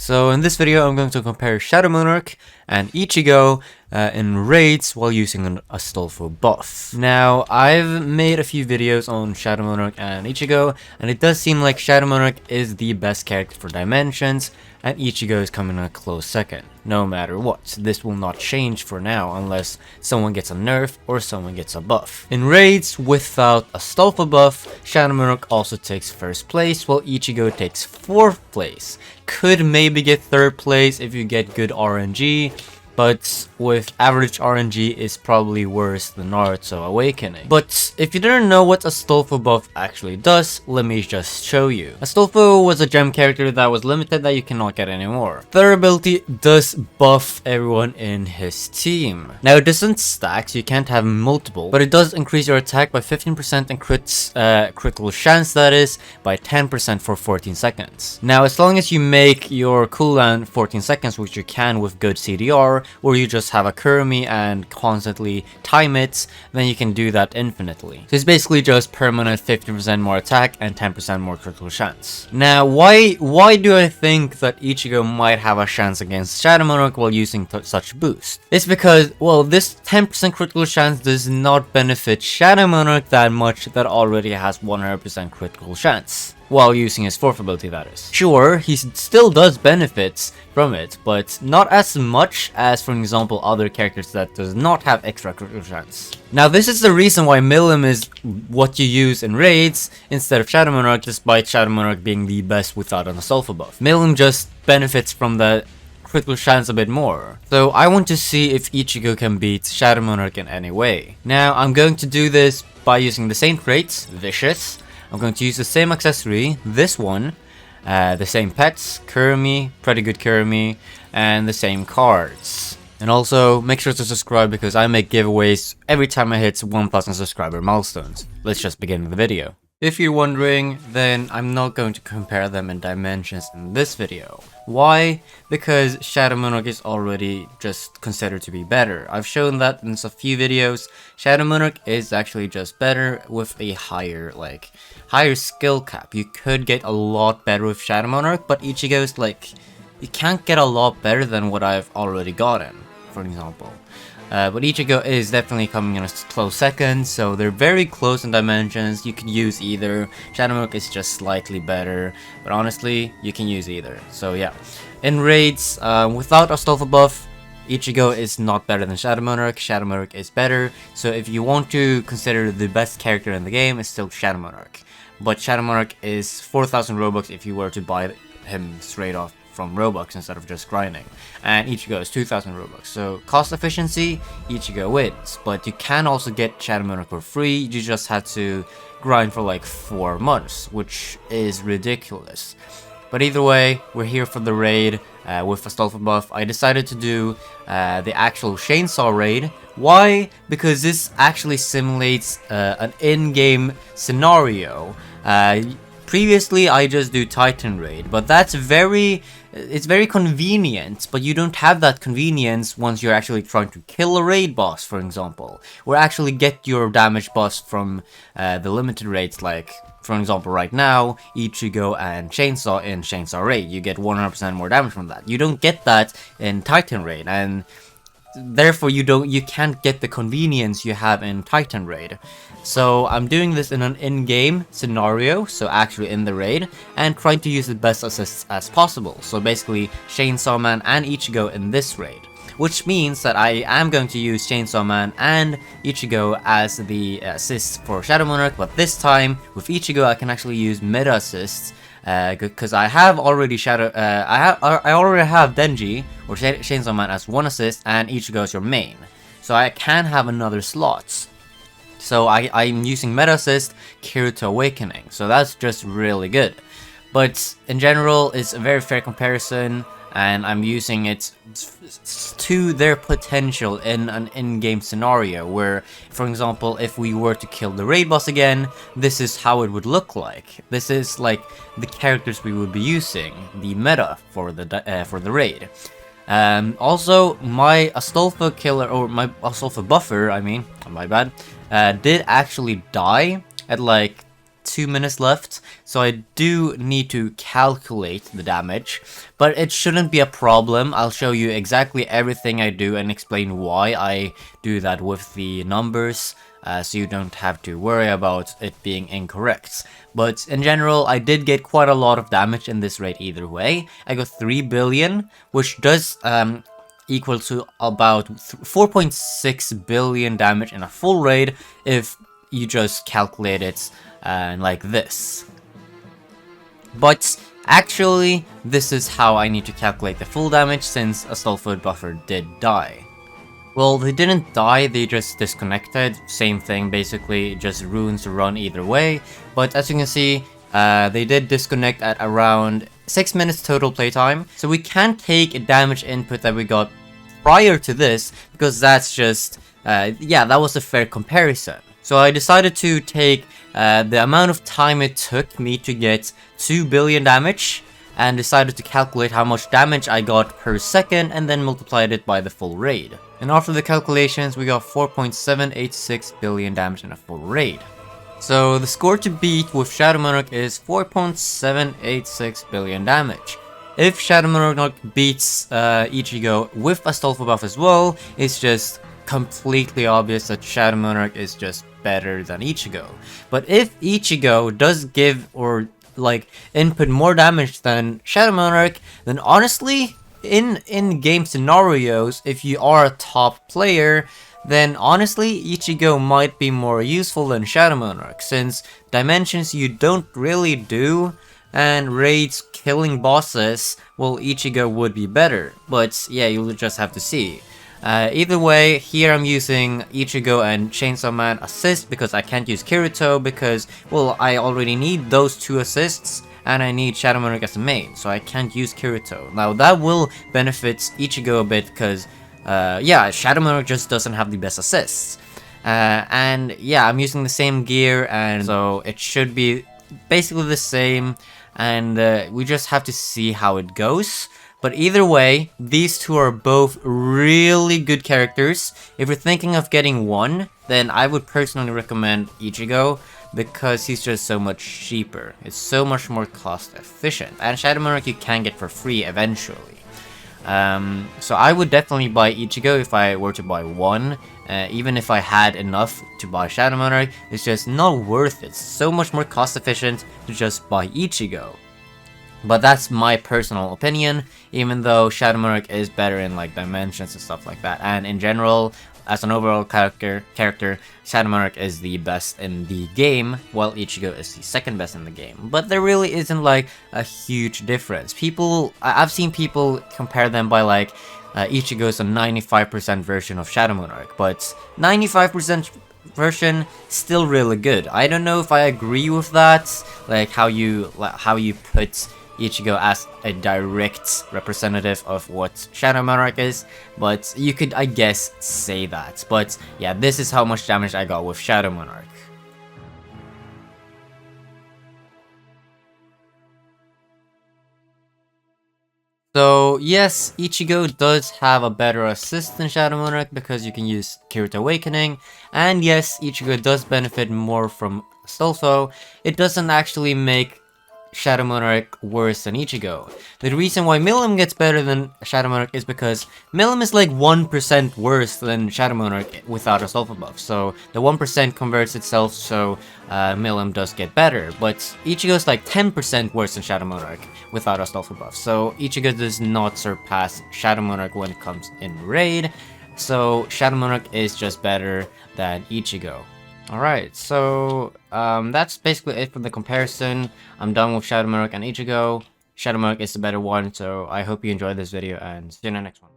So in this video, I'm going to compare Shadow Monarch and Ichigo in raids while using an Astolfo buff. Now, I've made a few videos on Shadow Monarch and Ichigo, and it does seem like Shadow Monarch is the best character for dimensions, and Ichigo is coming in a close second, no matter what. This will not change for now unless someone gets a nerf or someone gets a buff. In raids without Astolfo buff, Shadow Monarch also takes first place, while Ichigo takes fourth place. Could maybe get third place if you get good RNG, but with average RNG is probably worse than Naruto Awakening. But if you didn't know what Astolfo buff actually does, let me just show you. Astolfo was a gem character that was limited that you cannot get anymore. Their ability does buff everyone in his team. Now it doesn't stack, so you can't have multiple, but it does increase your attack by 15% and critical chance, that is, by 10% for 14 seconds. Now as long as you make your cooldown 14 seconds, which you can with good CDR, or you just have a Kurumi and constantly time it, then you can do that infinitely. So it's basically just permanent 15% more attack and 10% more critical chance. Now, why do I think that Ichigo might have a chance against Shadow Monarch while using such boost? It's because, well, this 10% critical chance does not benefit Shadow Monarch that much that already has 100% critical chance. While using his fourth ability, that is. Sure, he still does benefits from it, but not as much as, for example, other characters that does not have extra critical chance. Now, this is the reason why Milim is what you use in raids instead of Shadow Monarch, despite Shadow Monarch being the best without an Astolfo buff. Milim just benefits from the critical chance a bit more. So I want to see if Ichigo can beat Shadow Monarch in any way. Now, I'm going to do this by using the same traits, Vicious. I'm going to use the same accessory, this one, the same pets, Kurumi, pretty good Kurumi, and the same cards. And also, make sure to subscribe because I make giveaways every time I hit 1,000 subscriber milestones. Let's just begin the video. If you're wondering, then I'm not going to compare them in dimensions in this video. Why? Because Shadow Monarch is already just considered to be better. I've shown that in a few videos. Shadow Monarch is actually just better with a higher skill cap. You could get a lot better with Shadow Monarch, but Ichigo's you can't get a lot better than what I've already gotten, for example. But Ichigo is definitely coming in a close second, so they're very close in dimensions. You could use either. Shadow Monarch is just slightly better, but honestly, you can use either. So yeah, in raids, without Astolfo buff, Ichigo is not better than Shadow Monarch. Shadow Monarch is better, so if you want to consider the best character in the game, it's still Shadow Monarch. But Shadow Monarch is 4,000 Robux if you were to buy him straight off from Robux instead of just grinding, and Ichigo is 2,000 Robux. So cost efficiency, Ichigo wins, but you can also get Shadow Monarch for free. You just have to grind for like 4 months, which is ridiculous. But either way, we're here for the raid with Astolfo buff. I decided to do the actual chainsaw raid. Why? Because this actually simulates an in-game scenario. Previously, I just do Titan Raid, but it's very convenient, but you don't have that convenience once you're actually trying to kill a raid boss, for example, or actually get your damage buffs from the limited raids, like, for example, right now, Ichigo and Chainsaw in Chainsaw Raid. You get 100% more damage from that. You don't get that in Titan Raid, and therefore you can't get the convenience you have in Titan Raid. So I'm doing this in an in-game scenario, so actually in the raid, and trying to use the best assists as possible. So basically Chainsaw Man and Ichigo in this raid, which means that I am going to use Chainsaw Man and Ichigo as the assists for Shadow Monarch, but this time with Ichigo I can actually use meta assists. Because I have already I already have Denji or Chainsaw Man as one assist, and Ichigo is your main, so I can have another slots. So I'm using meta assist, Kirito Awakening, so that's just really good. But in general, it's a very fair comparison, and I'm using it to their potential in an in-game scenario where, for example, if we were to kill the raid boss again, this is how it would look like. This is like the characters we would be using, the meta for the raid. Also, my Astolfo killer, or my Astolfo buffer, I mean, my bad, did actually die at like 2 minutes left, so I do need to calculate the damage, but it shouldn't be a problem. I'll show you exactly everything I do and explain why I do that with the numbers, so you don't have to worry about it being incorrect. But in general, I did get quite a lot of damage in this raid either way. I got 3 billion, which does equal to about 4.6 billion damage in a full raid if you just calculate it like this. But actually, this is how I need to calculate the full damage since Astolfo buffer did die. Well, they didn't die, they just disconnected. Same thing, basically, just ruins the run either way. But as you can see, they did disconnect at around 6 minutes total playtime. So we can't take damage input that we got prior to this, because that's just, yeah, that was a fair comparison. So I decided to take the amount of time it took me to get 2 billion damage, and decided to calculate how much damage I got per second, and then multiplied it by the full raid. And after the calculations, we got 4.786 billion damage in a full raid. So the score to beat with Shadow Monarch is 4.786 billion damage. If Shadow Monarch beats Ichigo with Astolfo buff as well, it's just completely obvious that Shadow Monarch is just better than Ichigo. But if Ichigo does give or like input more damage than Shadow Monarch, then honestly, in game scenarios, if you are a top player, then honestly Ichigo might be more useful than Shadow Monarch, since dimensions you don't really do, and raids killing bosses, well, Ichigo would be better. But yeah, you'll just have to see. Either way, here I'm using Ichigo and Chainsaw Man assist because I can't use Kirito because, well, I already need those 2 assists and I need Shadow Monarch as a main, so I can't use Kirito. Now that will benefit Ichigo a bit because, yeah, Shadow Monarch just doesn't have the best assists. And yeah, I'm using the same gear, and so it should be basically the same, and we just have to see how it goes. But either way, these two are both really good characters. If you're thinking of getting one, then I would personally recommend Ichigo, because he's just so much cheaper. It's so much more cost efficient. And Shadow Monarch you can get for free eventually. So I would definitely buy Ichigo if I were to buy one. Even if I had enough to buy Shadow Monarch, it's just not worth it. It's so much more cost efficient to just buy Ichigo. But that's my personal opinion, even though Shadow Monarch is better in like dimensions and stuff like that. And in general, as an overall character, Shadow Monarch is the best in the game, while Ichigo is the second best in the game. But there really isn't like a huge difference. I've seen people compare them by like, Ichigo is a 95% version of Shadow Monarch, but 95% version still really good. I don't know if I agree with that, like how you put Ichigo as a direct representative of what Shadow Monarch is, but you could, I guess, say that. But yeah, this is how much damage I got with Shadow Monarch. So yes, Ichigo does have a better assist than Shadow Monarch because you can use Kirito Awakening, and yes, Ichigo does benefit more from Astolfo. It doesn't actually make Shadow Monarch worse than Ichigo. The reason why Milim gets better than Shadow Monarch is because Milim is like 1% worse than Shadow Monarch without a Astolfo buff. So the 1% converts itself, so Milim does get better. But Ichigo is like 10% worse than Shadow Monarch without a Astolfo buff. So Ichigo does not surpass Shadow Monarch when it comes in raid. So Shadow Monarch is just better than Ichigo. Alright, so that's basically it for the comparison. I'm done with Shadow Monarch and Ichigo. Shadow Monarch is the better one, so I hope you enjoyed this video and see you in the next one.